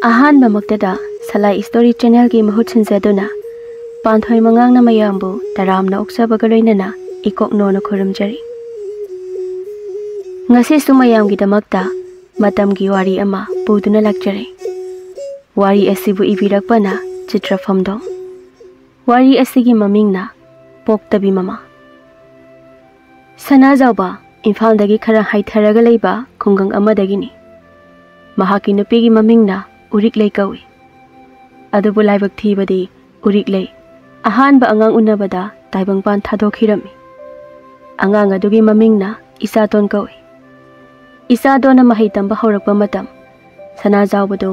ꯑꯍꯥꯟꯕꯃꯛꯇꯗ ꯁꯂꯥꯏ story ꯆꯦꯅꯦꯜꯒꯤ ꯃꯍꯨꯠ ꯁꯤꯟꯖꯗꯨꯅ ꯄꯥꯟꯊꯣꯏ ꯃꯉꯥꯡꯅ ꯃꯌꯥꯝꯕꯨ ꯇꯔꯥꯝꯅ ꯑꯣꯛꯆꯕꯒ ꯂꯣꯏꯅꯅ ꯏꯀꯣꯛꯅꯣꯅ ꯈꯨꯔꯨꯝꯖꯔꯤ꯫ ꯉꯁꯤꯁꯨ ꯃꯌꯥꯝꯒꯤꯗꯃꯛꯇ ꯃꯇꯝꯒꯤ ꯋꯥꯔꯤ ꯑꯃ ꯄꯨꯗꯨꯅ ꯂꯥꯛꯆꯔꯦ꯫ ꯋꯥꯔꯤ ꯑꯁꯤꯕꯨ ꯏꯕꯤꯔꯛꯄꯅ ꯆꯤꯇ꯭ꯔꯐꯝꯗꯣꯡ꯫ ꯋꯥꯔꯤ ꯑꯁꯤꯒꯤ ꯃꯃꯤꯡꯅ ꯄꯣꯛꯇꯕꯤ ꯃꯃꯥ꯫ ꯁꯅꯥꯖꯥꯎꯕ ꯏꯝꯐꯥꯜꯗꯒꯤ ꯈꯔ ꯍꯥꯏꯊꯔꯒ ꯂꯩꯕ ꯈꯨꯡꯒꯪ ꯑꯃꯗꯒꯤꯅꯤ꯫ ꯃꯍꯥꯛꯀꯤ ꯅꯨꯄꯤꯒꯤ ꯃꯃꯤꯡꯅ ꯎꯔꯤꯛꯂꯩ ꯀꯧꯏ꯫ ꯑꯗꯨꯕꯨ ꯂꯥꯏꯕꯛ ꯊꯤꯕꯗꯤ ꯎꯔꯤꯛꯂꯩ ꯑꯍꯥꯟꯕ ꯑꯉꯥꯡ ꯎꯅꯕꯗ ꯇꯥꯏꯕꯪꯄꯥꯟ ꯊꯥꯗꯣꯛꯈꯤꯔꯝꯃꯤ꯫ ꯑꯉꯥꯡ ꯑꯗꯨꯒꯤ ꯃꯃꯤꯡꯅ ꯏꯆꯥꯇꯣꯟ ꯀꯧꯏ꯫ ꯏꯆꯥꯇꯣꯟꯅ ꯃꯍꯩ ꯇꯝꯕ ꯍꯧꯔꯛꯄ ꯃꯇꯝ ꯁꯅꯥꯖꯥꯎꯕꯗꯨ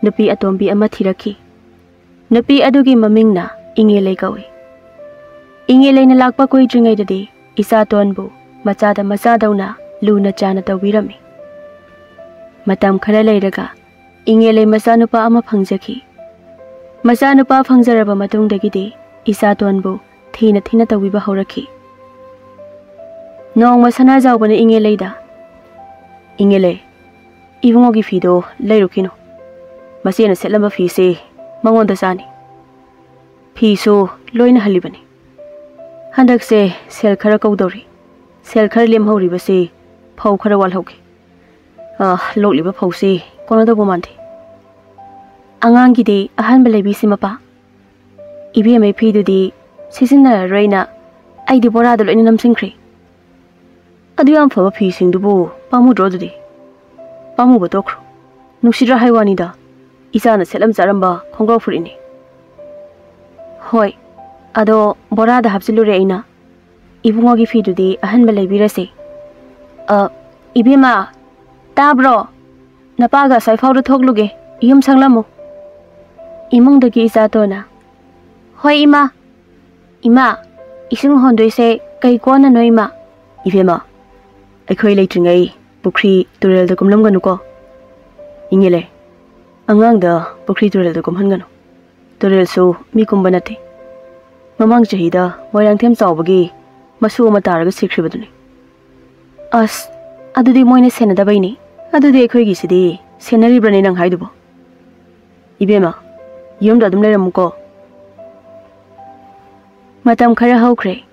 ꯅꯨꯄꯤ ꯑꯇꯣꯝꯕꯤ ꯑꯃ ꯊꯤꯔꯛꯈꯤ꯫ ꯅꯨꯄꯤ ꯑꯗꯨꯒꯤ ꯃꯃꯤꯡꯅ ꯏꯉꯦꯂꯩ ꯀꯧꯏ꯫ ꯏꯉꯦꯂꯩꯅ ꯂꯥꯛꯄ ꯀꯨꯏꯗ꯭ꯔꯤꯉꯩꯗꯗꯤ ꯏꯆꯥꯇꯣꯟꯕꯨ ꯃꯆꯥꯗ ꯃꯆꯥꯗꯧꯅ ꯂꯨꯅ ꯆꯥꯅ ꯇꯧꯕꯤꯔꯝꯃꯤ꯫ ꯃꯇꯝ ꯈꯔ ꯂꯩꯔꯒ ꯏꯉꯦꯂꯩ ꯃꯆꯥꯅꯨꯄꯥ ꯑꯃ ꯐꯪꯖꯈꯤ꯫ ꯃꯆꯥꯅꯨꯄꯥ ꯐꯪꯖꯔꯕ ꯃꯇꯨꯡꯗꯒꯤꯗꯤ ꯏꯆꯥꯇꯣꯟꯕꯨ ꯊꯤꯅ ꯊꯤꯅ ꯇꯧꯕꯤꯕ ꯍꯧꯔꯛꯈꯤ꯫ ꯅꯣꯡꯃ ꯁꯅꯥꯖꯥꯎꯕꯅ ꯏꯉꯦꯂꯩꯗ "ꯏꯉꯦꯂꯩ, ꯏꯕꯨꯡꯉꯣꯒꯤ ꯐꯤꯗꯣ ꯂꯩꯔꯨꯈꯤꯅꯨ꯫ ꯃꯆꯦꯅ ꯁꯦꯠꯂꯝꯕ ꯐꯤꯁꯦ ꯃꯉꯣꯟꯗ ꯆꯥꯅꯤ꯫ ꯐꯤꯁꯨ ꯂꯣꯏꯅ ꯍꯜꯂꯤꯕꯅꯤ꯫ ꯍꯟꯗꯛꯁꯦ ꯁꯦꯜ ꯈꯔ ꯀꯧꯗꯧꯔꯤ꯫ ꯁꯦꯜ ꯈꯔ ꯂꯦꯝꯍꯧꯔꯤꯕꯁꯤ ꯐꯧ ꯈꯔ ꯋꯥꯜꯍꯧꯒꯦ꯫ ꯂꯣꯛꯂꯤꯕ ꯐꯧꯁꯤ ꯀꯣꯟꯅꯗꯧꯕ ꯃꯥꯟꯗꯦ꯫ ꯑꯉꯥꯡꯒꯤꯗꯤ ꯑꯍꯥꯟꯕ ꯂꯩꯕꯤꯁꯤ ꯃꯄꯥ꯫ ꯏꯕꯦꯝꯃꯩ ꯐꯤꯗꯨꯗꯤ ꯁꯤꯖꯤꯟꯅꯔꯔꯣꯏꯅ ꯑꯩꯗꯤ ꯕꯣꯔꯥꯗ ꯂꯣꯏꯅ ꯅꯝꯁꯤꯟꯈ꯭ꯔꯦ꯫ ꯑꯗꯨ ꯌꯥꯝ ꯐꯕ ꯐꯤꯁꯤꯡꯗꯨꯕꯨ ꯄꯥꯝꯃꯨꯗ꯭ꯔꯣ ꯑꯗꯨꯗꯤ? ꯄꯥꯝꯃꯨꯕ ꯇꯣꯛꯈ꯭ꯔꯣ꯫ ꯅꯨꯡꯁꯤꯗ꯭ꯔꯥ ꯍꯥꯏꯋꯥꯅꯤꯗ, ꯏꯆꯥꯅ ꯁꯦꯠꯂꯝ ꯆꯥꯔꯝꯕ ꯈꯣꯡꯒ꯭ꯔꯥꯎ ꯐꯨꯔꯤꯠꯅꯤ꯫ ꯍꯣꯏ, ꯑꯗꯣ ꯕꯣꯔꯥꯗ ꯍꯥꯞꯆꯤꯜꯂꯨꯔꯦ ꯑꯩꯅ꯫ ꯏꯕꯨꯡꯉꯣꯒꯤ ꯐꯤꯗꯨꯗꯤ ꯑꯍꯟꯕ ꯂꯩꯕꯤꯔꯁꯦ꯫ ꯏꯕꯦꯝꯃ, ꯇꯥꯕ꯭ꯔꯣ? ꯅꯄꯥꯒ ꯑꯁ꯭ꯋꯥꯏꯐꯥꯎꯗ ꯊꯣꯛꯂꯨꯒꯦ, ꯌꯨꯝ ꯁꯪꯂꯝꯃꯨ꯫ ꯏꯃꯨꯡꯗꯒꯤ ꯏꯆꯥꯇꯣꯟꯅ "ꯍꯣꯏ ꯏꯃꯥ꯫ ꯏꯃꯥ, ꯏꯁꯤꯡ ꯍꯣꯟꯗꯣꯏꯁꯦ ꯀꯩ ꯀꯣꯟꯅꯅꯣ ꯏꯃꯥ?" "ꯏꯕꯦꯝꯃ, ꯑꯩꯈꯣꯏ ꯂꯩꯇ꯭ꯔꯤꯉꯩ ꯄꯨꯈ꯭ꯔꯤ ꯇꯨꯔꯦꯜꯗ ꯀꯨꯝꯂꯝꯒꯅꯨꯀꯣ꯫ ꯏꯉꯦꯂꯩ, ꯑꯉꯥꯡꯗ ꯄꯨꯈ꯭ꯔꯤ ꯇꯨꯔꯦꯜꯗ ꯀꯨꯝꯍꯟꯒꯅꯨ꯫ ꯇꯨꯔꯦꯜꯁꯨ ꯃꯤ ꯀꯨꯝꯕ ꯅꯠꯇꯦ꯫ ꯃꯃꯥꯡ ꯆꯍꯤꯗ ꯃꯣꯏꯔꯥꯡꯊꯦꯝ ꯆꯥꯎꯕꯒꯤ ꯃꯁꯨ ꯑꯃ ꯇꯥꯔꯒ ꯁꯤꯈ꯭ꯔꯤꯕꯗꯨꯅꯤ." "ꯑꯁ, ꯑꯗꯨꯗꯤ ꯃꯣꯏꯅ ꯁꯦꯟꯅꯗꯕꯩꯅꯤ꯫ ꯑꯗꯨꯗꯤ ꯑꯩꯈꯣꯏꯒꯤꯁꯤꯗꯤ ꯁꯦꯟꯅꯔꯤꯕ꯭ꯔꯅꯦ ꯅꯪ ꯍꯥꯏꯗꯨꯕꯣ? ꯏꯕꯦꯝꯃ, ꯌꯨꯝꯗ ꯑꯗꯨꯝ ꯂꯩꯔꯝꯃꯨꯀꯣ." ꯃꯇꯝ ꯈꯔ ꯍꯧꯈ꯭ꯔꯦ꯫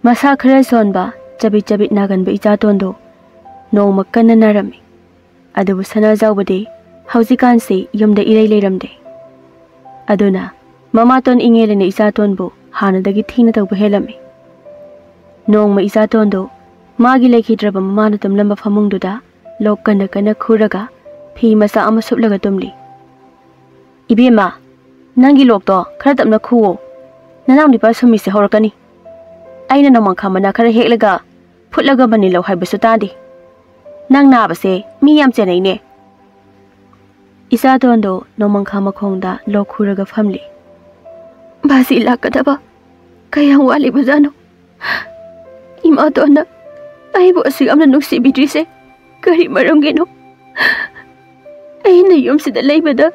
ꯃꯁꯥ ꯈꯔ ꯁꯣꯟꯕ ꯆꯕꯤꯠ ꯆꯕꯤꯠ ꯅꯥꯒꯟꯕ ꯏꯆꯥꯇꯣꯟꯗꯨ ꯅꯣꯡꯃ ꯀꯟꯅ ꯅꯥꯔꯝꯃꯤ꯫ ꯑꯗꯨꯕꯨ ꯁꯅꯥꯖꯥꯎꯕꯗꯤ ꯍꯧꯖꯤꯛꯀꯥꯟꯁꯤ ꯌꯨꯝꯗ ꯏꯔꯩ ꯂꯩꯔꯝꯗꯦ꯫ ꯑꯗꯨꯅ ꯃꯃꯥꯇꯣꯟ ꯏꯉꯦꯂꯩꯅ ꯏꯆꯥꯇꯣꯟꯕꯨ ꯍꯥꯟꯅꯗꯒꯤ ꯊꯤꯅ ꯇꯧꯕ ꯍꯦꯜꯂꯝꯃꯤ꯫ ꯅꯣꯡꯃ ꯏꯆꯥꯇꯣꯟꯗꯨ ꯃꯥꯒꯤ ꯂꯩꯈꯤꯗ꯭ꯔꯕ ꯃꯃꯥꯅ ꯇꯨꯝꯂꯝꯕ ꯐꯃꯨꯡꯗꯨꯗ ꯂꯣꯛ ꯀꯟꯅ ꯀꯟꯅ ꯈꯨꯔꯒ ꯐꯤ ꯃꯆꯥ ꯑꯃ ꯁꯨꯞꯂꯒ ꯇꯨꯝꯂꯤ꯫ "ꯏꯕꯦꯝꯃ, ꯅꯪꯒꯤ ꯂꯣꯛꯇꯣ ꯈꯔ ꯇꯞꯅ ꯈꯨꯋꯣ꯫ ꯅꯅꯥꯎ ꯅꯤꯄꯥ ꯁꯨꯝꯃꯤꯁꯦ ꯍꯧꯔꯛꯀꯅꯤ꯫ ꯑꯩꯅ ꯅꯣꯡꯃꯥꯡꯈꯥ ꯃꯅꯥ ꯈꯔ ꯍꯦꯛꯂꯒ ꯐꯨꯠꯂꯒ ꯃꯅꯤꯜ ꯂꯧ ꯍꯥꯏꯕꯁꯨ ꯇꯥꯗꯦ꯫ ꯅꯪ ꯅꯥꯕꯁꯦ ꯃꯤ ꯌꯥꯝ ꯆꯦꯟꯅꯩꯅꯦ." ꯏꯆꯥꯇꯣꯟꯗꯣ ꯅꯣꯡꯃꯥꯡꯈꯥ ꯃꯈꯣꯡꯗ ꯂꯣꯛ ꯈꯨꯔꯒ ꯐꯝꯂꯤ꯫ "ꯕꯥꯖꯤ ꯂꯥꯛꯀꯗꯕ ꯀꯌꯥꯝ ꯋꯥꯠꯂꯤꯕꯖꯥꯠꯅꯣ? ꯏꯃꯥꯇꯣꯟꯅ ꯑꯩꯕꯨ ꯑꯁꯨꯛ ꯌꯥꯝꯅ ꯅꯨꯡꯁꯤꯕꯤꯗ꯭ꯔꯤꯁꯦ ꯀꯔꯤ ꯃꯔꯝꯒꯤꯅꯣ? ꯑꯩꯅ ꯌꯨꯝꯁꯤꯗ ꯂꯩꯕꯗ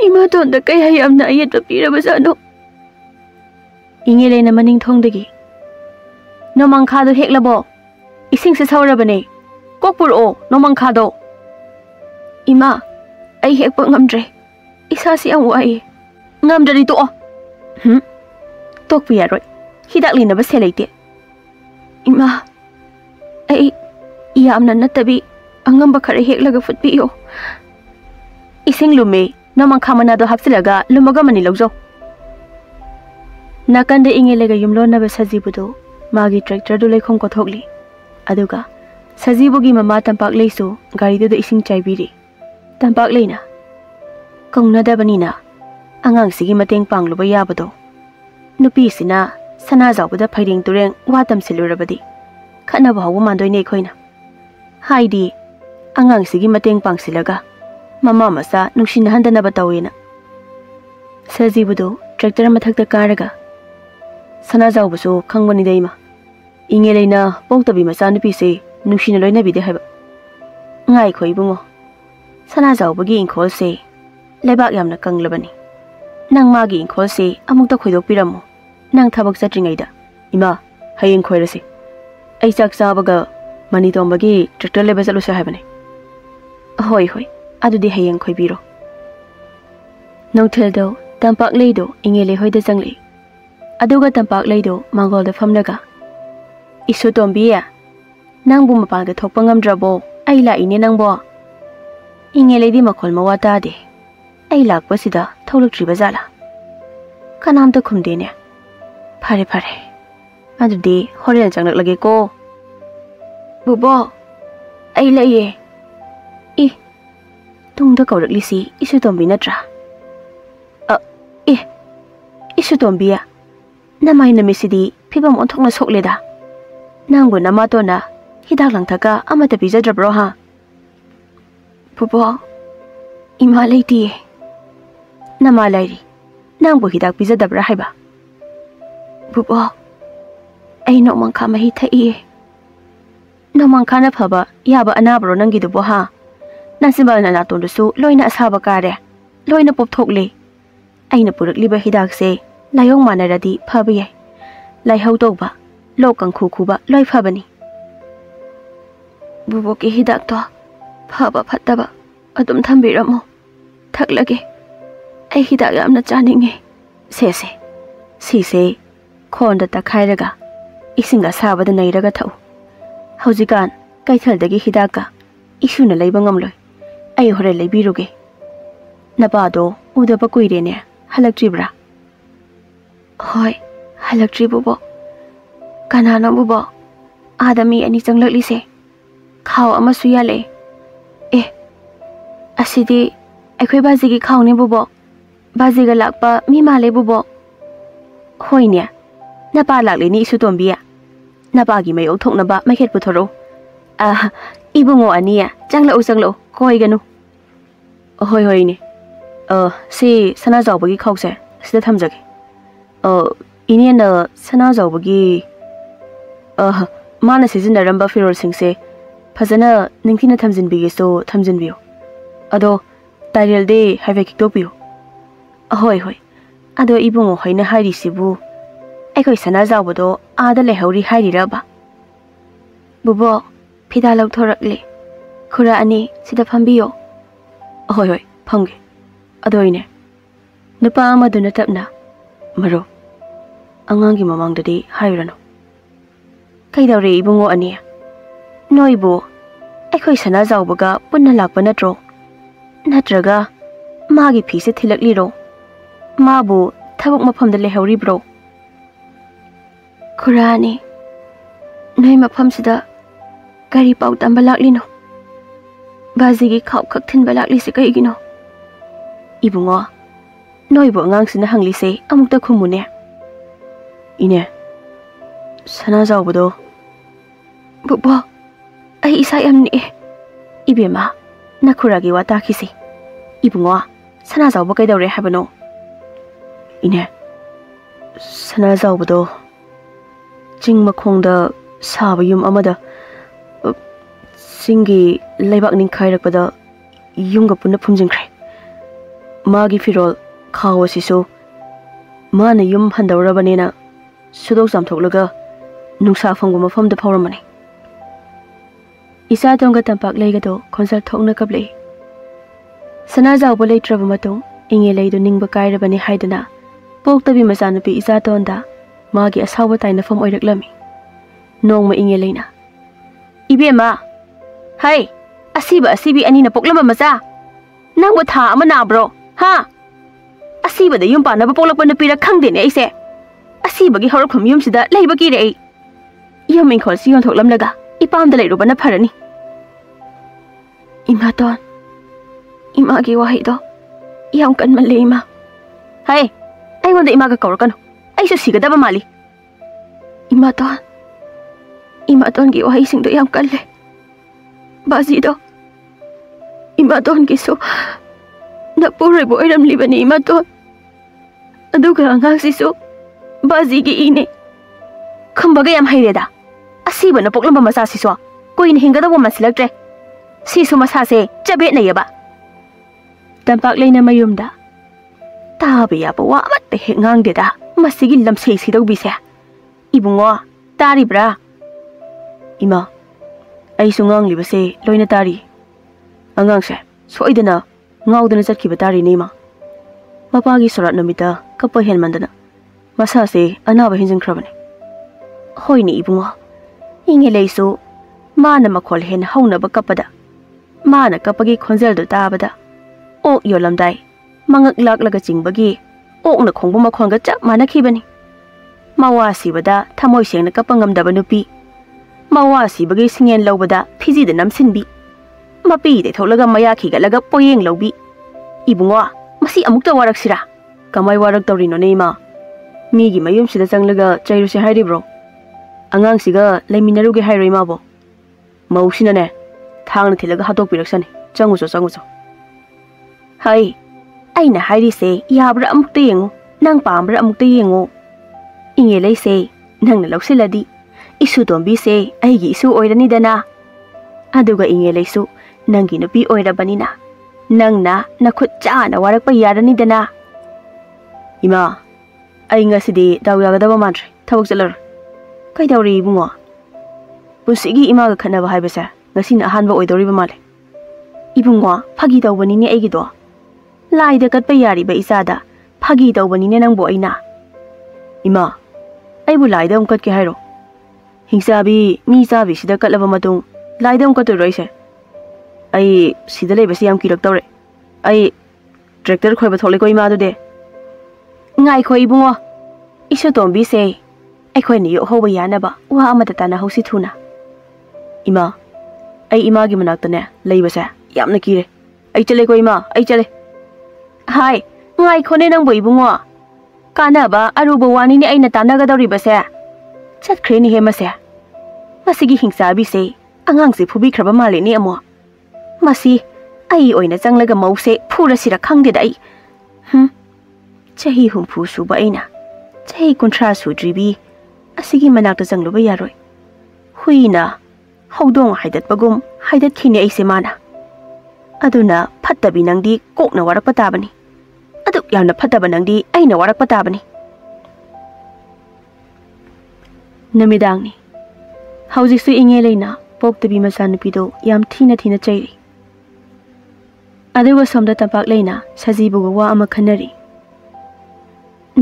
ꯏꯃꯥꯇꯣꯟꯗ ꯀꯌꯥ ꯌꯥꯝꯅ ꯑꯌꯦꯠꯄ ꯄꯤꯔꯕꯖꯥꯠꯅꯣ?" ꯏꯉꯦꯂꯩꯅ ꯃꯅꯤꯡꯊꯣꯡꯗꯒꯤ "ꯅꯣꯡꯃꯥꯡꯈꯥꯗꯣ ꯍꯦꯛꯂꯕꯣ? ꯏꯁꯤꯡꯁꯦ ꯁꯧꯔꯕꯅꯦ꯫ ꯀꯣꯛ ꯄꯨꯔꯛꯑꯣ ꯅꯣꯡꯃꯥꯡꯈꯥꯗꯣ." "ꯏꯃꯥ, ꯑꯩ ꯍꯦꯛꯄ ꯉꯝꯗ꯭ꯔꯦ꯫ ꯏꯁꯥꯁꯤ ꯌꯥꯝ ꯋꯥꯏꯌꯦ." "ꯉꯝꯗ꯭ꯔꯗꯤ ꯇꯣꯛꯑꯣ." "ꯇꯣꯛꯄ ꯌꯥꯔꯣꯏ꯫ ꯍꯤꯗꯥꯛ ꯂꯩꯅꯕ ꯁꯦꯜ ꯂꯩꯇꯦ." "ꯏꯃꯥ, ꯑꯩ ꯌꯥꯝꯅ ꯅꯠꯇꯕꯤ ꯑꯉꯝꯕ ꯈꯔ ꯍꯦꯛꯂꯒ ꯐꯨꯠꯄꯤꯌꯣ." "ꯏꯁꯤꯡ ꯂꯨꯝꯃꯦ, ꯅꯣꯡꯃꯥꯡꯈꯥ ꯃꯅꯥꯗꯣ ꯍꯥꯞꯆꯤꯜꯂꯒ ꯂꯨꯝꯃꯒ ꯃꯅꯤꯜ ꯂꯧꯖꯧ." ꯅꯥꯀꯟꯗ ꯏꯉꯦꯂꯩꯒ ꯌꯨꯝꯂꯣꯟꯅꯕ ꯁꯖꯤꯕꯨꯗꯨ ꯃꯥꯒꯤ ꯇ꯭ꯔꯦꯛꯇꯔꯗꯨ ꯂꯩꯈꯣꯝ ꯀꯣꯊꯣꯛꯂꯤ꯫ ꯑꯗꯨꯒ ꯁꯖꯤꯕꯨꯒꯤ ꯃꯃꯥ ꯇꯝꯄꯥꯛꯂꯩꯁꯨ ꯒꯥꯔꯤꯗꯨꯗ ꯏꯁꯤꯡ ꯆꯥꯏꯕꯤꯔꯤ꯫ ꯇꯝꯄꯥꯛꯂꯩꯅ "ꯀꯧꯅꯗꯕꯅꯤꯅ ꯑꯉꯥꯡꯁꯤꯒꯤ ꯃꯇꯦꯡ ꯄꯥꯡꯂꯨꯕ ꯌꯥꯕꯗꯣ꯫ ꯅꯨꯄꯤꯁꯤꯅ ꯁꯅꯥꯖꯥꯎꯕꯗ ꯐꯩꯔꯦꯡ ꯇꯨꯔꯦꯡ ꯋꯥ ꯇꯝꯁꯤꯜꯂꯨꯔꯕꯗꯤ ꯈꯠꯅꯕ ꯍꯧꯕ ꯃꯥꯟꯗꯣꯏꯅꯦ ꯑꯩꯈꯣꯏꯅ꯫ ꯍꯥꯏꯗꯤ ꯑꯉꯥꯡꯁꯤꯒꯤ ꯃꯇꯦꯡ ꯄꯥꯡꯁꯤꯜꯂꯒ ꯃꯃꯥ ꯃꯆꯥ ꯅꯨꯡꯁꯤꯅꯍꯟꯗꯅꯕ ꯇꯧꯋꯦꯅ." ꯁꯖꯤꯕꯨꯗꯨ ꯇ꯭ꯔꯦꯛꯇꯔ ꯃꯊꯛꯇ ꯀꯥꯔꯒ "ꯁꯅꯥꯖꯥꯎꯕꯁꯨ ꯈꯪꯕꯅꯤꯗ ꯏꯃꯥ, ꯏꯉꯦꯂꯩꯅ ꯄꯣꯛꯇꯕꯤ ꯃꯆꯥꯅꯨꯄꯤꯁꯦ ꯅꯨꯡꯁꯤꯅ ꯂꯣꯏꯅꯕꯤꯗꯦ ꯍꯥꯏꯕ꯫ ꯉꯥꯏꯈꯣ ꯏꯕꯨꯡꯉꯣ, ꯁꯅꯥꯖꯥꯎꯕꯒꯤ ꯏꯪꯈꯣꯜꯁꯦ ꯂꯩꯕꯥꯛ ꯌꯥꯝꯅ ꯀꯪꯂꯕꯅꯤ꯫ ꯅꯪ ꯃꯥꯒꯤ ꯏꯪꯈꯣꯜꯁꯦ ꯑꯃꯨꯛꯇ ꯈꯣꯏꯗꯣꯛꯄꯤꯔꯝꯃꯣ ꯅꯪ ꯊꯕꯛ ꯆꯠꯇ꯭ꯔꯤꯉꯩꯗ." "ꯏꯃꯥ, ꯍꯌꯦꯡ ꯈꯣꯏꯔꯁꯤ꯫ ꯑꯩ ꯆꯥꯛ ꯆꯥꯕꯒ ꯃꯅꯤꯇꯣꯝꯕꯒꯤ ꯇ꯭ꯔꯦꯛꯇꯔ ꯂꯩꯕ ꯆꯠꯂꯨꯁꯦ ꯍꯥꯏꯕꯅꯤ." "ꯍꯣꯏ ꯍꯣꯏ, ꯑꯗꯨꯗꯤ ꯍꯌꯦꯡ ꯈꯣꯏꯕꯤꯔꯣ꯫ ꯅꯣꯡꯊꯤꯜꯗꯣ ꯇꯝꯄꯥꯛ ꯂꯩꯗꯣ ꯏꯉꯦ ꯂꯩꯍꯣꯏꯗ ꯆꯪꯂꯤ ꯑꯗꯨꯒ ꯇꯝꯄꯥꯛ ꯂꯩꯗꯣ ꯃꯥꯡꯒꯣꯜꯗ ꯐꯝꯂꯒ ꯏꯁꯨ ꯇꯣꯝꯕꯤ ꯅꯪꯕꯨ ꯃꯄꯥꯟꯗ ꯊꯣꯛꯄ ꯉꯝꯗ꯭ꯔꯕꯣ ꯑꯩ ꯂꯥꯛꯏꯅꯦ ꯅꯪꯕꯣ ꯏꯉꯦ ꯂꯩꯗꯤ ꯃꯈꯣꯜ ꯃꯋꯥ ꯇꯥꯗꯦ ꯑꯩ ꯂꯥꯛꯄꯁꯤꯗ ꯊꯣꯛꯂꯛꯇ꯭ꯔꯤꯕ ꯖꯥꯠꯂꯥ ꯀꯅꯥꯝꯇ ꯈꯨꯝꯗꯦꯅꯦ ꯐꯔꯦ ꯐꯔꯦ ꯑꯗꯨꯗꯤ ꯍꯣꯔꯦꯟ ꯆꯪꯂꯛꯂꯒꯦꯀꯣ ꯕꯣꯕꯣꯛ ꯑꯩ ꯂꯩꯌꯦ ꯏ ꯇꯨꯡꯗ ꯀꯧꯔꯛꯂꯤꯁꯤ ꯏꯁꯨ ꯇꯣꯝꯕꯤ ꯅꯠꯇ꯭ꯔꯥ 이수 ꯇꯣꯝꯕꯤ ꯅꯃꯥꯏ ꯅꯨꯃꯤꯠꯁꯤꯗꯤ ꯐꯤꯕꯝ ꯑꯣꯟꯊꯣꯛꯅ ꯁꯣꯛꯂꯦꯗ ꯅꯪꯕꯨ ꯅꯃꯥꯇꯣꯟꯅ ꯍꯤꯗꯥꯛ ꯂꯥꯡꯊꯛꯀ ꯑꯃꯠꯇ ꯄꯤꯖꯗ꯭ꯔꯕ꯭ꯔꯣ ꯍꯥ ꯕꯣꯕꯣꯛ 이마 ꯂꯩꯇꯤꯌꯦ ꯅꯃꯥ ꯂꯩꯔꯤ ꯅꯪꯕꯨ ꯍꯤꯗꯥꯛ ꯄꯤꯖꯗꯕ꯭ꯔꯥ ꯍꯥꯏꯕ ꯕꯣꯕꯣꯛ ꯑꯩ ꯅꯣꯡꯃꯪꯈꯥ ꯃꯍꯤ ꯊꯛꯏꯌꯦ ꯅꯣꯡꯃꯪꯈꯥꯅ ꯐꯕ ꯌꯥꯕ ꯑꯅꯥꯕꯔꯣ ꯅꯪꯒꯤꯗꯨꯕꯣ ꯍꯥ ꯅꯆꯤꯟꯕꯥꯜ ꯅꯅꯥꯇꯣꯟꯗꯨꯁꯨ ꯂꯣꯏꯅ ꯑꯁꯥꯕ ꯀꯥꯔꯦ ꯂꯣꯏꯅ ꯄꯣꯞꯊꯣꯛꯂꯦ ꯑꯩꯅ ꯄꯨꯔꯛꯂꯤꯕ ꯍꯤꯗꯥꯛꯁꯦ ꯂꯥꯏꯍꯧ ꯃꯥꯟꯅꯔꯗꯤ ꯐꯕ ꯌꯥꯏ ꯂꯥꯏꯍꯧ ꯇꯧꯕ ꯂꯣꯛ ꯀꯪꯈꯨ ꯈꯨꯕ ꯂꯣꯏ ꯐꯕꯅꯤ ꯕꯣꯕꯣꯛꯀꯤ ꯍꯤꯗꯥꯛꯇꯣ ꯐꯕ ꯐꯠꯇꯕ ꯑꯗꯨꯝ ꯊꯝꯕꯤꯔꯝꯃꯣ ꯊꯛꯂꯒꯦ ꯑꯩ ꯍꯤꯗꯥꯛ ꯌꯥꯝꯅ ꯆꯥꯅꯤꯡꯉꯦ ꯁꯦꯁꯦ ꯁꯤꯁꯦ ꯈꯣꯟꯗ ꯇꯛꯈꯥꯏꯔꯒ ꯏꯁꯤꯡ ꯑꯁꯥꯕꯗ ꯅꯩꯔꯒ ꯊꯛꯎ ꯍꯧꯖꯤꯛꯀꯥꯟ ꯀꯩꯊꯦꯜꯗꯒꯤ ꯍꯤꯗꯥꯛꯀ ꯏꯁꯨꯅ ꯂꯩꯕ ꯉꯝꯂꯣꯏ ꯑꯩ ꯍꯣꯔꯦꯟ ꯂꯩꯕꯤꯔꯨꯒꯦ ꯅꯄꯥꯗꯣ ꯎꯗꯕ ꯀꯨꯏꯔꯦꯅꯦ ꯍꯜꯂꯛꯇ꯭ꯔꯤꯕ꯭ꯔꯥ ꯍꯣꯏ ꯍꯜꯂꯛꯇ꯭ꯔꯤ ꯕꯣꯕꯣꯛ ꯀꯅꯥꯅꯣ ꯕꯣꯕꯣꯛ ꯑꯥꯗ ꯃꯤ ꯑꯅꯤ ꯆꯪꯂꯛꯂꯤꯁꯦ ꯈꯥꯎ ꯑꯃꯁꯨ ꯌꯥꯜꯂꯛꯑꯦ ꯑꯁꯤꯗꯤ ꯑꯩꯈꯣꯏ ꯕꯥꯖꯤꯒꯤ ꯈꯥꯎꯅꯦ ꯕꯣꯕꯣꯛ ꯕꯥꯖꯤꯒ ꯂꯥꯛꯄ ꯃꯤ ꯃꯥꯜꯂꯦ ꯕꯣꯕꯣꯛ ꯍꯣꯏꯅꯦ ꯅꯄꯥ ꯂꯥꯛꯂꯤꯅꯤ ꯏꯁꯨ ꯇꯣꯝꯕꯤ ꯅꯄꯥꯒꯤ ꯃꯌꯣꯛ ꯊꯣꯛꯅꯕ ꯃꯩꯈꯦꯠ ꯄꯨꯊꯣꯔꯛꯎ 이붕어 아니야 ꯆꯪꯂꯛꯎ ꯀꯣꯏꯒꯅꯨ ꯍꯣꯏ ꯍꯣꯏꯅꯦ ꯁꯤ ꯁꯅꯥꯖꯥꯎꯕꯒꯤ ꯈꯥꯎꯁꯦ ꯁꯤꯗ ꯊꯝꯖꯒꯦ 이nieꯅ ꯁꯅꯥꯖꯥꯎꯕꯒꯤ ꯃꯥꯅ ꯁꯤꯖꯤꯟꯅꯔꯝꯕ ꯐꯤꯔꯣꯜꯁꯤꯡꯁꯦ ꯐꯖꯅ ꯅꯤꯡꯊꯤꯅ ꯊꯝꯖꯤꯟꯕꯤꯒꯦꯁꯨ ꯊꯝꯖꯤꯟꯕꯤꯌꯨ ꯑꯗꯣ ꯇꯥꯏꯔꯦꯜꯗꯤ ꯍꯥꯏꯐꯦꯠ ꯈꯤꯛꯇꯣꯛꯄꯤꯌꯨ ꯍꯣꯏ ꯍꯣꯏ ꯑꯗꯣ 이붕어 ꯍꯣꯏꯅ ꯍꯥꯏꯔꯤꯁꯤꯕꯨ ꯑꯩꯈꯣꯏ ꯁꯅꯥꯖꯥꯎꯕꯗꯣ ꯑꯥꯗ ꯂꯩꯍꯧꯔꯤ ꯍꯥꯏꯔꯤꯔꯕ ꯕꯣꯕꯣꯛ ꯐꯤꯗꯥ ꯂꯧꯊꯣꯔꯛꯂꯦ ꯈꯨꯔꯥ ꯑꯅꯤ ꯁꯤꯗ ꯐꯝꯕꯤꯌꯣ ꯍꯣꯏ ꯍꯣꯏ ꯐꯝꯒꯦ ꯑꯗꯣꯏꯅꯦ ꯅꯨꯄꯥ ꯑꯃꯗꯨꯅ ꯇꯞꯅ ꯃꯔꯨꯞ ꯑꯉꯥꯡꯒꯤ ꯃꯃꯥꯡꯗꯗꯤ ꯍꯥꯏꯔꯨꯔꯅꯨ ꯀꯩꯗꯧꯔꯦ 이붕어 ꯑꯅꯤ ꯅꯣꯏꯕꯨ ꯑꯩꯈꯣꯏ ꯁꯅꯥꯖꯥꯎꯕꯒ ꯄꯨꯟꯅ ꯂꯥꯛꯄ ꯅꯠꯇ꯭ꯔꯣ ꯅꯠꯇ꯭ꯔꯒ ꯃꯥꯒꯤ ꯐꯤꯁꯦ ꯊꯤꯜꯂꯛꯂꯤꯔꯣ ꯃꯥꯕꯨ ꯊꯕꯛ ꯃꯐꯝꯗ ꯂꯩꯍꯧꯔꯤꯕ꯭ꯔꯣ ꯈꯨꯔꯥ ꯑꯅꯤ ꯅꯣꯏ ꯃꯐꯝꯁꯤꯗ ꯀꯔꯤ ꯄꯥꯎ ꯇꯝꯕ ꯂꯥꯛꯂꯤꯅꯣ ꯕꯥꯖꯤꯒꯤ ꯈꯥꯎ ꯈꯛ ꯊꯤꯟꯕ ꯂꯥꯛꯂꯤꯁꯦ ꯀꯩꯒꯤꯅꯣ 이붕어 ꯅꯣꯏꯕꯨ ꯑꯉꯥꯡꯁꯤꯅ ꯍꯪꯂꯤꯁꯦ ꯑꯃꯨꯛꯇ ꯈꯨꯝꯃꯨꯅꯦ 이네 ꯁꯅꯥꯖꯥꯎꯕꯗꯣ ꯕꯣꯕꯣꯛ ꯑꯩ ꯏꯁꯥ ꯌꯥꯝ ꯅꯤꯛꯑꯦ 이베마 ꯅꯈꯨꯔꯥꯒꯤ ꯋꯥ ꯇꯥꯈꯤꯁꯤ 이붕어 ꯁꯅꯥꯖꯥꯎꯕ ꯀꯩꯗꯧꯔꯦ ꯍꯥꯏꯕꯅꯣ 이네 ꯁꯅꯥꯖꯥꯎꯕꯗꯣ ꯆꯤꯡ ꯃꯈꯣꯡꯗ ꯁꯥꯕ ꯌꯨꯝ ꯑꯃꯗ ꯆꯤꯡꯒꯤ ꯂꯩꯕꯥꯛ ꯅꯤꯡꯈꯥꯏꯔꯛꯄꯗ ꯌꯨꯝꯒ ꯄꯨꯟꯅ ꯐꯨꯝꯖꯤꯟꯈ꯭ꯔꯦ ꯃꯥꯒꯤ ꯐꯤꯔꯣꯜ ꯈꯥꯎ ꯑꯁꯤꯁꯨ ꯃꯥꯅ ꯌꯨꯝ ꯍꯟꯗꯧꯔꯕꯅꯦꯅ ꯁꯨꯗꯣꯛ ꯆꯥꯝꯊꯣꯛꯂꯒ ꯅꯨꯡꯁꯥ ꯐꯪꯕ ꯃꯐꯝꯗ ꯐꯧꯔꯝꯕꯅꯤ ꯏꯆꯥꯇꯣꯟꯒ ꯇꯝꯄꯥꯛ ꯂꯩꯒꯗꯣ ꯈꯣꯟꯖꯦꯜ ꯊꯣꯛꯅ ꯀꯞꯂꯛꯏ ꯁꯅꯥꯖꯥꯎꯕ ꯂꯩꯇ꯭ꯔꯕ ꯃꯇꯨꯡ ꯏꯉꯦ ꯂꯩꯗꯨ ꯅꯤꯡꯕ ꯀꯥꯏꯔꯕꯅꯤ ꯍꯥꯏꯗꯨꯅ ꯄꯣꯛꯇꯕꯤ ꯃꯆꯥꯅꯨꯄꯤ ꯏꯆꯥꯇꯣꯟꯗ ꯃꯥꯒꯤ ꯑꯁꯥꯎꯕ ꯇꯥꯏꯅꯐꯝ ꯑꯣꯏꯔꯛꯂꯝꯃꯤ ꯅꯣꯡꯃ ꯏꯉꯦ ꯂꯩꯅ 이베마 ꯍꯩ ꯑꯁꯤꯕꯤ ꯑꯅꯤꯅ ꯄꯣꯛꯂꯝꯕ ꯃꯆꯥ ꯅꯪꯕꯨ ꯊꯥ ꯑꯃ ꯅꯥꯕ꯭ꯔꯣ ꯍꯥ ꯑꯁꯤꯕꯗ ꯌꯨꯝ ꯄꯥꯟꯅꯕ ꯄꯣꯛꯂꯛꯄ ꯅꯨꯄꯤꯔ ꯈꯪꯗꯦꯅꯦ ꯑꯩꯁꯦ ꯑꯁꯤꯕꯒꯤ ꯍꯧꯔꯛꯐꯝ ꯌꯨꯝꯁꯤꯗ ꯂꯩꯕ ꯀꯤꯔꯦ ꯑꯩ ꯌꯨꯝ ꯏꯪꯈꯣꯜꯁꯤ ꯌꯣꯟꯊꯣꯛꯂꯝꯂꯒ ꯏꯄꯥꯝꯗ ꯂꯩꯔꯨꯕꯅ ꯐꯔꯅꯤ 이마ꯇꯣꯟ 이마ꯒꯤ ꯋꯥꯍꯩꯗꯣ ꯌꯥꯝ ꯀꯟꯃꯜꯂꯦ 이마 ꯍꯩ ꯑꯩꯉꯣꯟꯗ 이마ꯒ ꯀꯧꯔꯛꯀꯅꯨ ꯑꯩꯁꯨ ꯁꯤꯒꯗꯕ ꯃꯥꯜꯂꯤ 이마ꯇꯣꯟꯒꯤ ꯋꯥꯍꯩꯁꯤꯡꯗꯣ ꯌꯥꯝ ꯀꯜꯂꯦ 바지도 이마돈기수 나쁘르보 이름리버니 이마돈 누가 안강시수 바지기 이네 컴바가 얌 하이레다 아시버나 복람바 마사시수 꼬인 행가다보 마실럭드레 시수 마사세 짜베나여바 땀박 레이나 마욤다 따비야보 와맛베 행앙데다 마시기 람세이시덕비세 이붕어 따리브라 이마 ꯑꯩꯁꯨ ꯉꯥꯡꯂꯤꯕꯁꯦ ꯂꯣꯏꯅ ꯇꯥꯔꯤ ꯑꯉꯥꯡꯁꯦ ꯁꯣꯏꯗꯅ ꯉꯥꯎꯗꯅ ꯆꯠꯈꯤꯕ ꯇꯥꯔꯤꯅꯦ ꯏꯃꯥ Mapagi sorat numita kappa henmandana masa se anaba hinjinkrabani hoini ibungo inge leisu mana makhol hen hauna ba kapada mana kapagi khonjel do tabada ok yolamdai mangak laklaga jingbagi ok na khongbu makhonga chap mana khibani mawa sibada thamoi sengna kapangamdaba nupi mawa sibagi singen lobada phiji da namsinbi mapi de tholaga maya khigalaga poyeng lobi ibungo masi amukta warak sira kamai warak tawrino neima migi mayum sida changlaga chairusi hairibro angang siga leminaruge hairoi mabo mausina ne thangna thilaga hatok piraksani changuso hai aina hairi se yabra amukta yengu nang pambra amukta yengu inge leise nangna loksiladi isu tombi se aigi isu oirani dana aduga inge leisu nangi nupi oirabanina nangna nakhut chana warakpa yarani dana ima ai ngasidi daw yagadaba mantre thawak chalar kai dawri bungo pusigi ima ga khanaba haibasa ngasina ahanba oidori ba male ibungo phagi dawbani ne aigi do laida katpa yari ba isada phagi dawbani ne nangbo aina ima aibu laida umkat ke hairo hingsabi mi sabi sida katlaba matung laida umkat to roise ai sida leibasi yam kirak tawre ai tractor khoi ba tholai ko ima do de ngai khoi bungo isu tombi se ai khoi ni ho ba yana ba wa amata tana hosi thuna ima ai ima gi manak tane leibasa yamna kire ai chale ko ima ai chale hai ngai khone nang boi bungo kana ba aruba wani ni aina tana ga dawri base chat khre ni he mase masigi hingsa bi se angang se phubi khraba male ni amo masi ai oina changlaga mause phura sira khangde dai chahi humpu su ba aina chahi kunthra su dribi asigi manak ta changluba yaroi huina hodong haidat bagum haidat khini ai se mana aduna phattabi nangdi kokna warak patabani aduk yamna phataba nangdi aina warak patabani namidangni hauji su inge leina poktabi masanupido yam thina chairi aduga somda tampak leina sajibu wa ama khanari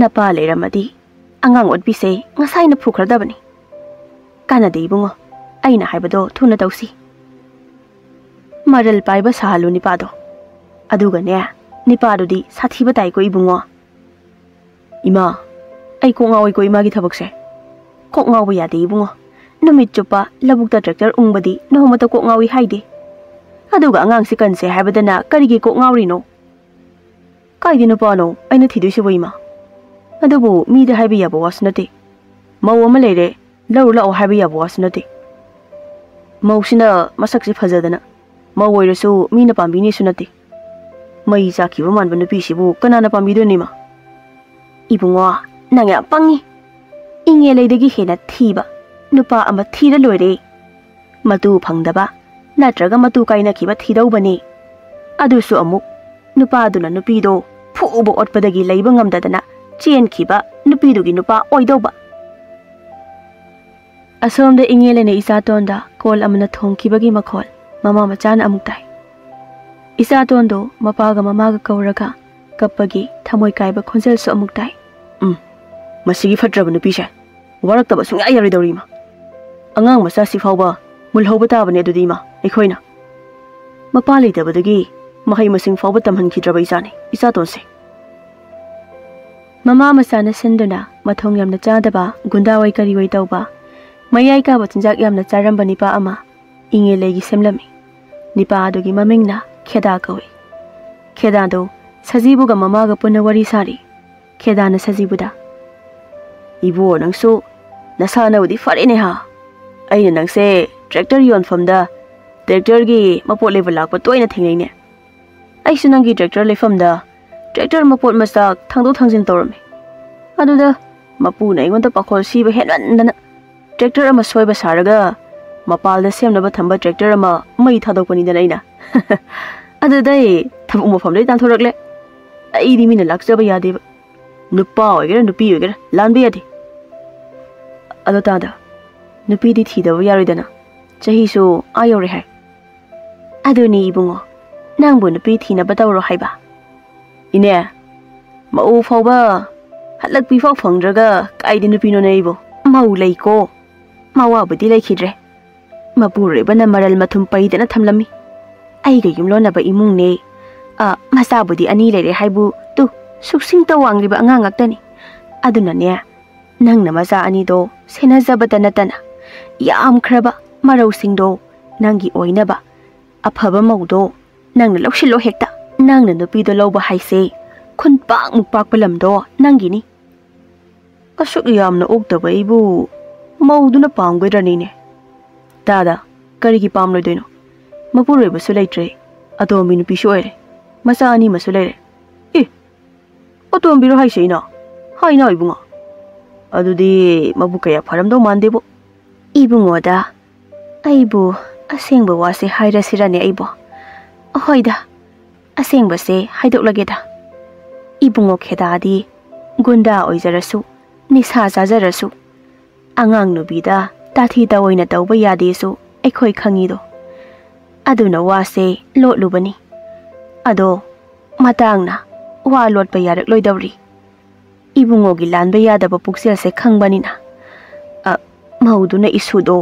napa leramadi angang odbi se ngasai na phukradabani kana de bungo aina haibado thuna tausi maral paiba sahalu nipado aduga ne nipado di sathiba tai ko ibungo ima ai ko ngawi ko ima gi thabakse ko ngawi ya de ibungo numit chupa labukta tractor ungbadi nohmata ko ngawi haide aduga angang si kanse haibadana karigi ko ngawri no kaidi no pano aina thidui se boima adubu mi da haibi yabo wasnate maw ama lere law la o haibi yabo wasnate mawsina masak si phajadana maw oirasu mi na pambi ni sunate mai zakhi ba manba nupi sibu kana na pambi do nima ibungo nangya pangi inge leidagi hena thiba nupa ama thira loire matu phangdaba natraga matu kaina khiba thidau-bani adusu amuk nupa aduna nupido phubo otpadagi leiba ngamdadana chen khiba nupidugi nupa oidauba asomda ingelene isatonda kol amana thongkibagi makhol mama machana amuktai isatondo mapaga mamaga kauraga kappagi thamoi kaiba khonjel su amuktai masigi fatraba nupi sha waraktaba sunga yaridawrima angang masa sifauba mulhoba tabane adudi ma ekhoi na mapa leidabadagi mahai masing fauba tamhankhidraba isani isatonse mama masana sinduna mathong yamna chadaba gundawai kariwai tauba mayai ka bachinjak yamna charamba nipa ama inge legi semlami nipa adugi mamingna kheda kawi kheda do sajibu ga mama ga punna wari sari kheda na sajibuda ibo nangso nasana udi fare ne ha aina nangse tractor yon famda tractor gi mapot level lakpa toina thingai ne ai sunangi tractor le famda tractor mapot masak thangdo thangjin torame aduda mapu na ingon ta pakhol si ba henandana tractor ama soiba saraga mapal da semna ba thamba tractor ama mai thadokpani dana ina adudai thabu mo famle tan thorakle ai di mina lakjaba yade ba nupa oigera nupi oigera lanbe yade adotada nupi di thidaba yaroidana chahi su ayore hai aduni ibungo nangbu nupi thina batawro haiba ine mau fauba hatlak pi fau phangdraga kaidi nupi no neibo mau leiko mawa budi lekhidre mapure bana maral mathum paidana thamlami aiga yumlona ba imung ne masa budi ani lere haibu tu suksing ta wangriba angang aktani aduna ne nangna masa ani do sena zabata natana yam khraba marau singdo nangi oinaba afaba maudo nangna loksilo hekta nangna nupi do loba haise khun pak mukpak palamdo nangini asuk yamna oktaba ibu mauduna pamgoirani ne dada karigi pamloidoino mapuroi basu leitre atomi nupi shoire masa ani masu leire atombiro haiseina haina ibunga adudi mabukaya faramdo mandebo ibungoda aibu asengba wase hairasirane aibo hoida asengba se haidoklageda ibungo khedadi gunda oizarasu nisa jajarasu angang nubida tathi tawoina tawba yadesu ekhoi khangido aduna wase lotlubani ado matangna wa lotpa yarak loidawri ibungo gi lanba yadaba puksel se khangbanina mauduna isudo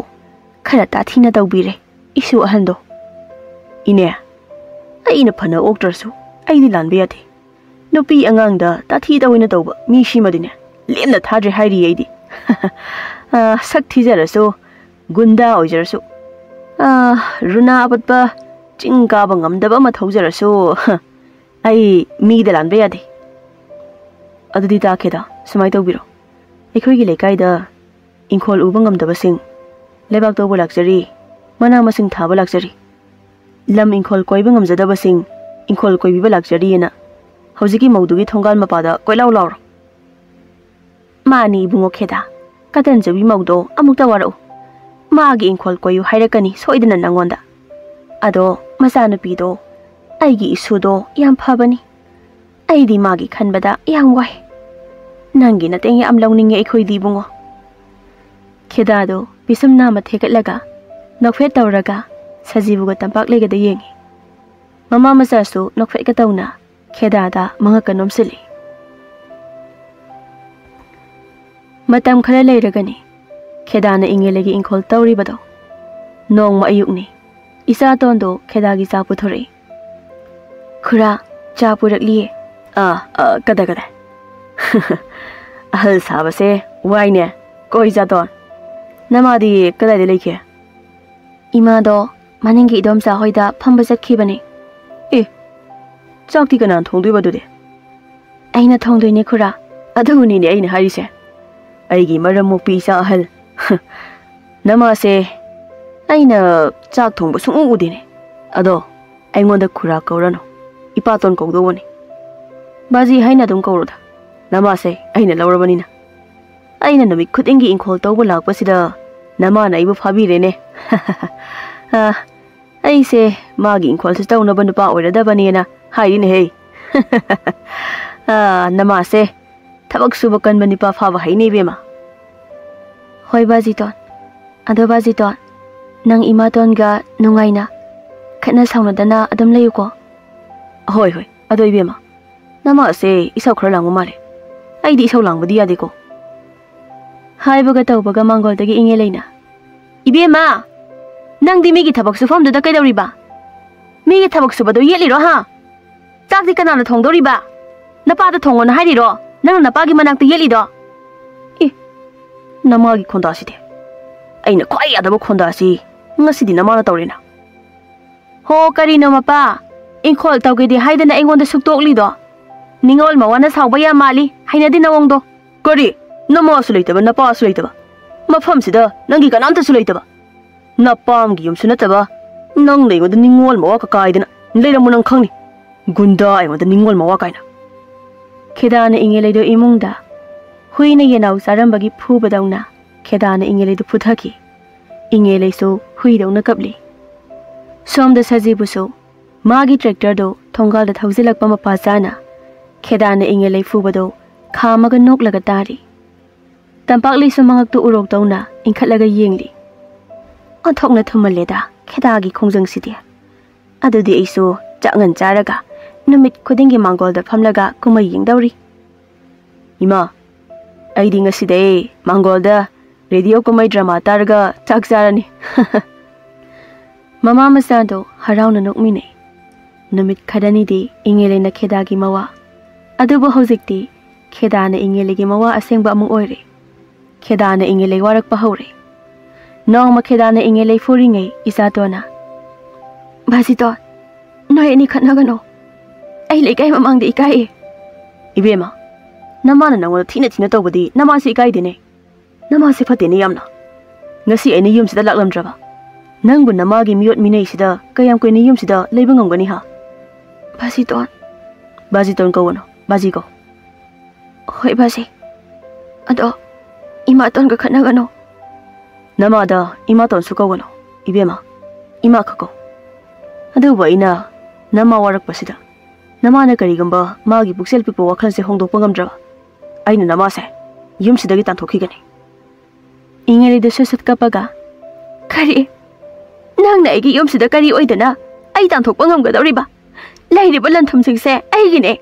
khara tathina tawbire isu ahando ine aina phana oktrasu aidi lanba yade nupi angangda tathi tawina tawba mi shimadine lemna thadre hairi aidi sakthi jarasu gunda oijarasu runa abatba chingka ba ngamdaba ma thaujarasu ai mi da lanba yade adudi ta kheda sumai tawbiro ekhoi gi lekaida inkhol uba ngamdaba sing lebak tawba lakjari mana masing thaba lakjari lam inkhol koiba ngamjadaba sing inkhol koibiba lakjari na hojiki maudugi thongal mapada koilaw lawro mani bungo kheda kadan jabi maudo amukta waro magi inkhol koyu hairakani soidana nangonda ado masana pido aigi isudo yam phabani aidi magi khanbada yang wai nangi nateng yam lawninge ekhoi di bungo khedado pisumna ma thekatlaga nokfet tawraga sajibuga tampak legada yengi mama masasu nokfet ka tawna khedada manga kanomsili matam khara leiragani khedana ingelegi inkhol tawribado nongma ayukni isa tondo khedagi cha puthori khura cha purakliye kada kada ahal sabase waine koi jaton namadi kada de leke imado maningi idomsa hoida phamba jakhibani chakti kana thongdoi badude aina thongdoi ne khura aduni ne aina harise aigi maram mupi sa ahal namase aina chak thongba sungu udine ado aingonda khura kaurano ipaton kawdowani baji haina dum kawroda namase aina lawrabanina aina nami khudingi inkhol tawba lakpasida namana ibu phabirene aise magi inkhol se tawna banupa oiradabani na hairine he namase thabak suba kanbani pa phaba haine bema hoi baji ton ado baji ton nang imaton ga nungaina khana saunadana adam layuko hoi hoi ado ibema namase isau khra langu male aidi isau langbadi yadeko haibaga tawbaga mangol dagi inge leina ibema nang di migi thabak su fam da kai dawriba migi thabak su bado yeliro ha takdi kanana thongdoriba napa da thongona hairiro nang napa gi manak te yelido namagi khonda side aina khwai adaba khonda si ngasidi namana tawrena ho karino mapa inkhol tawgedi haidana engonda suktoklido ningol mawana sawba ya mali hainadi nawongdo kari namo suleitaba napa suleitaba mafam sida nangi kanamta suleitaba napam gi yumsu nataba nang leigoda ningol mawa ka kaidana leiramu nang khangni gunda ayoda ningol mawa kaina khedana ingeleido imungda huina yenau sarambagi phubadawna khedana ingeleido phuthaki ingeleiso huidawna kapli somda sajibuso magi tractor do thongalda thausilakpa mapasana khedana ingelei phubado khamaga noklaga tari tampakli sumangak tu urok tawna inkhatlaga yengli onthokna thumaleda khedagi khongjang sidi adudi aiso changan charaga numit khudingi mangolda phamlaga kumai yengdawri Ima, aidi ngasiday Mangolda radio kumai drama targa chak charani. Mama masado harauna nokmine. Numit khadani di ingele na kheda gi mawa. Adubo hojikti kheda na ingele gi mawa asengba amung oire. Kheda na ingele warak pa hore. Nong ma kheda na ingele furingai isatona. Basito, noy ni khatnagano. Ai lekai mamang di ikai. Ibema, namana nangol thina tawbadi namasi ikai dine. Namasi fatene yamna. Ngasi ai ni yum sida laklamdraba. Nangbu namagi miyot minai sida kayam ko ni yum sida leiba ngamgani ha. Baziton ko wono. Bazi ko. Hoi basi. Ado imaton ka khatnagano. Namada imaton su ko wono. Ibema, ima ka ko. Adu ba ina nama warak pasida. Namana karigamba magi buksel pipo wakhan se hongdok pangamdraba. Aina namase yum sidagi tanthokigani. Ingeli de sesat kapaga. Kari nangna aigi yum sida kari oidana ai tanthok pangamgadoriba. Lairiba lanthum singse aigine.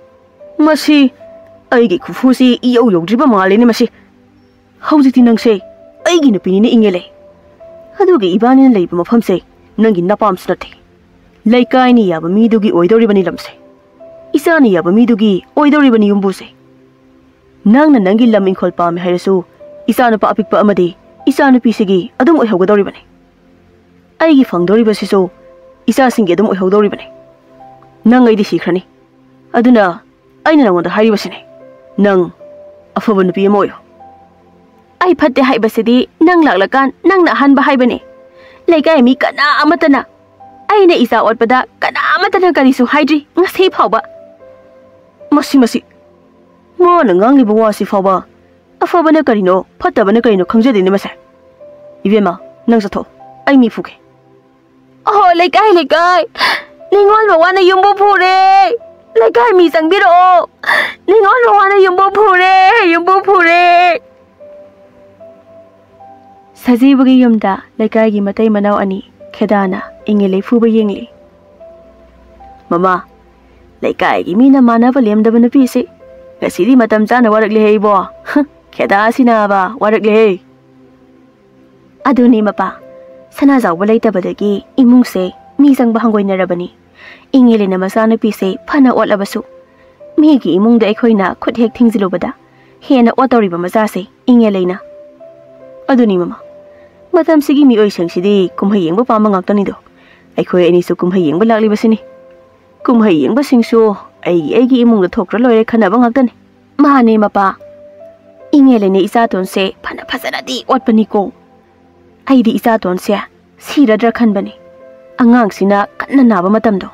Masi aigi kufusi iyo yogdriba malene masi. Hawjiti nangse aigi nupini ni ingele. Adugi ibani leiba mafamse nangi napam sunate. Laikai ni yaba midugi oidoribani lamse. Isani yaba midugi oidoribani yumbuse. Nangna nangi lam ingkhol pame hairasu isana pa apikpa amadi isana pisigi adum oihogadoribani. Aigi fangdoribasisu isa singi adum oihodoribani. Nang aidi sikhrani. Aduna aina nangonda haribasine. Nang afaba nupi ama oyo. Ai phatte haibasidi nang laklakan nangna hanba haibane. Laikai mi kana amatana. Aina isa otpada kana amatana karisu haidri ngasi phawba. Masi. Mo na ngang liba wasi phawba. Afaba na karino phattaba na karino khangjade ni masa. Ibema nang satho. Ai mi fuke. Oh laikai. Ningol bawana yumbo phure. Laikai mi sangbiro. Ningol bawana yumbo phure. Sajibagi yumda laikai gi matai manau ani khedana ingele fuba yengli. Mama, laikai gi mina manaba lemdaba nupi se. Gasidi matam chana warakle hei bo. Kheda sina ba warakle hei. Aduni mapa. Sana zawba laitabadagi imung se mi sangba hangoinarabani. Ingele na masa nupi se phana otlabasu. Mi gi imung da ekhoina khut hek thingzilubada. Hena otoriba masa se ingele na. Aduni mama. Matam sigi mi oi sangsidi kumhai yengba pama ngaktani do. Aikhoi ani su kumhai yengba lakli basini. Kumhai yengba singsu aigi imung da thokra loire khanaba ngaktani. Mane mapa. Ingele ne isaton se phana phasaradi otpani ko. Aidi isaton se siradra khanbani. Angang sina kanna naba matamdo.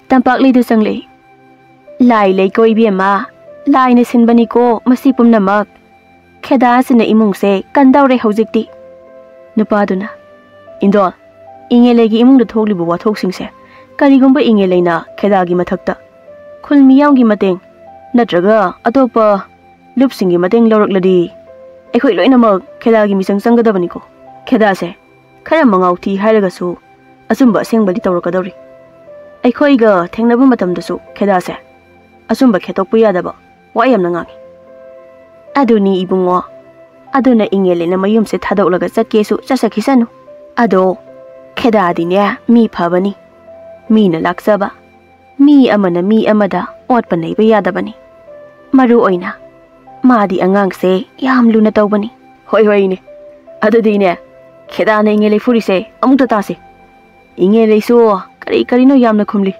Tampak leidu sangle. Lai lei ko ibema. Lai ne sinbani ko masi pumnamak. Kheda sina imung se kandaure hojikti. Nupaduna. Indol. Ingele gi imung da thoklibu wathok singse. Karigumba ingele na kheda gi mathakta. Khulmiyam gi mateng. Natraga atopa lupsing gi mateng lawrakladi. Ekhoi loinamak kheda gi misang sanggadabani ko. Kheda se khara mangauti hairagasu asumba sengbali tawrakadori. Ekhoi ga thengnaba matamdasu kheda se asumba khetokpu yadaba wayamna ngangi. Aduni ibungo. Aduna ingele na mayum se thadolaga chatkesu chasakhisanu. Ado kheda adine mi phabani. Mi na laksaba. Mi amana mi amada otpa naiba yadabani. Maru oina. Madi angang se yam luna tawbani. Hoi ne. Adudi ne. Kheda na ingele furi se amuta tase. Ingele su kari no yam na khumli.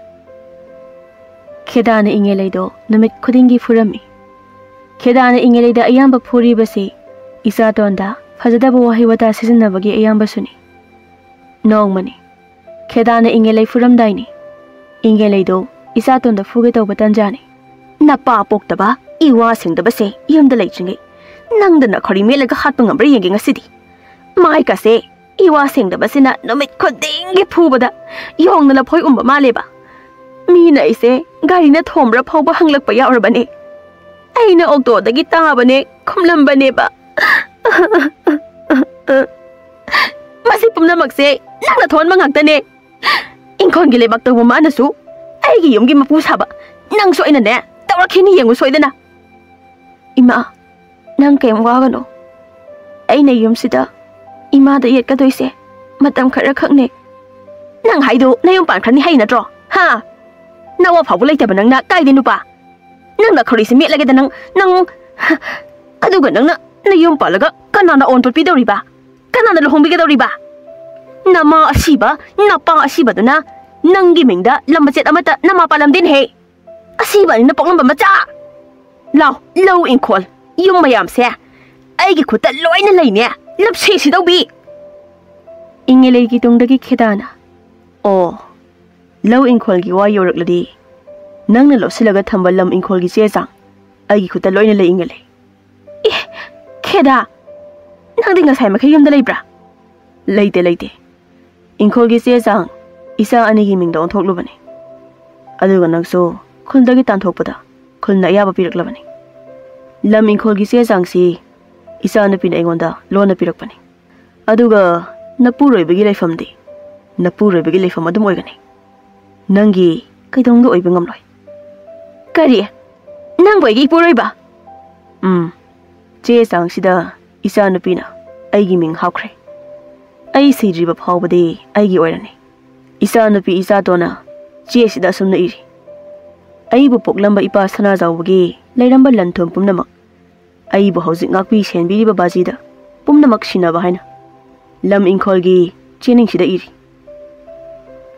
Kheda na ingele do namit khudingi furami. Kheda na ingele da ayamba phuri basi isa tonda fajadaba wahi wata sizinabagi ayamba suni. Nongmani. Kheda na ingele furam daini. Ingele do isa tonda fuge tawba tanjani. Napa poktaba iwa singdaba se yamda laichingi. Nangda na khari melaga hatpa ngambra yengi ngasidi. Mai ka se iwa singdaba sina nomit khudingi phubada yongna la phoi umba maleba. Mi na ise gari na thombra phauba hanglakpa yaurabane. Aina okto dagi tabane khumlambane ba. Masi pumnamak se nangna thon mangaktane. Ingkhon gi lebak tawma nasu aigi yumgi mapu saba nang soina ne tawrakhini yengu soidana. Ima, nang kem wagano. Aina yumsida, ima da yet kadoise, matam khara khakne. Nang haido, na yung pan khani hay na dro, ha? Nawa pabulay tayo nang na, kay din pa. Nang nakhari si Miet lagi da nang, aduga nang na yung palaga, kanana on pidaw riba. Kanana luhong bigaw riba. Nama asiba, napa asiba do na, nang giming da, lambasit amata, namapalam din he. Asiba ni napok ng bamacha. Law in call, yung mayam siya. Ay gikuta loy na lay niya, lapsi si daw bi. Ingilay kitong dagi kitana. Oh, law in call giwa yorak ladi. Nang nalo silaga thambal lam in call gi siyasang. Ay gikuta loy na lay ingilay. Keda, nang di nga say makayom da lay bra. Layte. Ingkol gi siyasang, isa ani giming da onthok lubani. Aduga nagso, khul dagi tanthok pada, khul na yaba pirak labani. Lam ingkol gi siyasang si, isa na pina ingonda, lo na pirak pani. Aduga, napuroy bagi layfam di. Napuroy bagi layfam adum oigani. Nangi, kaitong do oibang amloy. Kari, nang boy gi puroy ba? Siyasang sida, isa na pina, ay giming hawkre. Ay sidriba phawbadi aigi oirani. Isa nupi isa tona che sida sumna iri. Ai bu poklamba ipa sana zawbagi lairamba lanthum pumnamak. Ai bu hauzik ngakpi senbiri babaji da pumnamak sinaba haina. Lam ingkhol gi chening sida iri.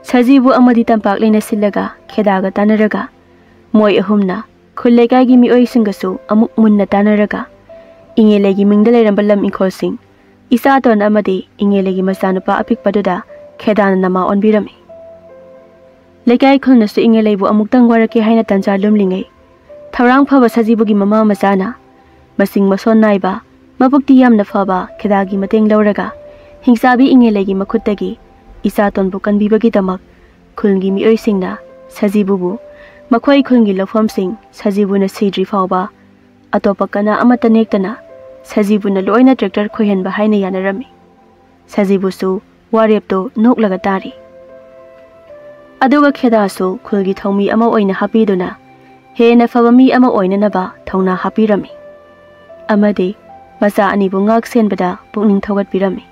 Sajibu amadi tampak leina sillaga khedaga tanaraga moi ahumna khullekai gi mioi singasu amuk munna tanaraga ingelegi mingda lairamba lam ingkhol sing isa ton amadi ingelegi masanupa apik paduda khedana nama onbirami. Lekai khulnasu ingeleibu amuktang warake haina tanja lumlingai. Tharang phaba sajibugi mama masana masing mason naiba mabukti yamna phaba khedagi mateng lauraga hingsabi ingelegi makhuttagi isa ton bu kanbibagi damak khulngi mioi singna sajibubu makhoi khulngi lofam sing sajibuna sidri phaba atopa kana amata nektana Sajibuna loina tractor khoyan bahaina yanarami. Sajibusu warepto noklaga tari. Aduga khedasu khulgi thongmi ama oina hapiduna hena fabami ama oina naba thongna hapirami. Amadi masa ani bu ngak senbada pukning thogat pirami.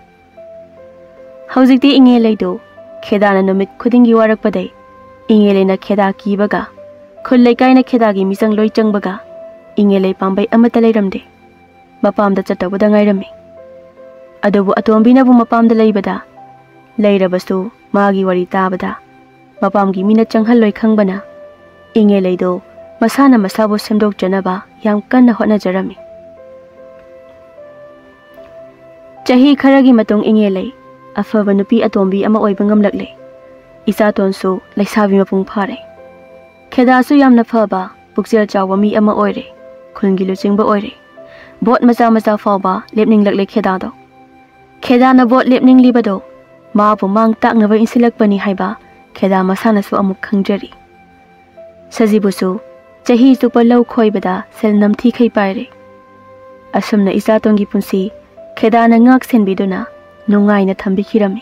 Haujikti inge leido khedana numit khudingi warak padai ingelena kheda kibaga khullai kaina khedagi misang loi changbaga ingelei pambai amata leiramde. Mapamda chatawada ngairami. Adubu atombina bu mapamda laibada. Lairabasu magi wari tabada. Mapamgi mina changhalloi khangbana. Inge leido masana masabu semdok janaba yam kanna hotnajarami. Chahi kharagi matung inge lei afaba nupi atombi ama oiba ngamlaklei. Isa tonsu laisabi mapung phare. Khedasu yamna phaba puksel chawa mi ama oire. Khulngi luchingba oire. Bot maza fawba lepning laklek kheda do. Kheda na bot lepning libado. Ma bu mang tak ngaba insilak pani haiba kheda masana su amuk khangjari. Sajibusu chahi super lau khoibada sel namthi khai paire. Asumna isa tongi punsi kheda na ngak senbiduna nungai na thambi khirami.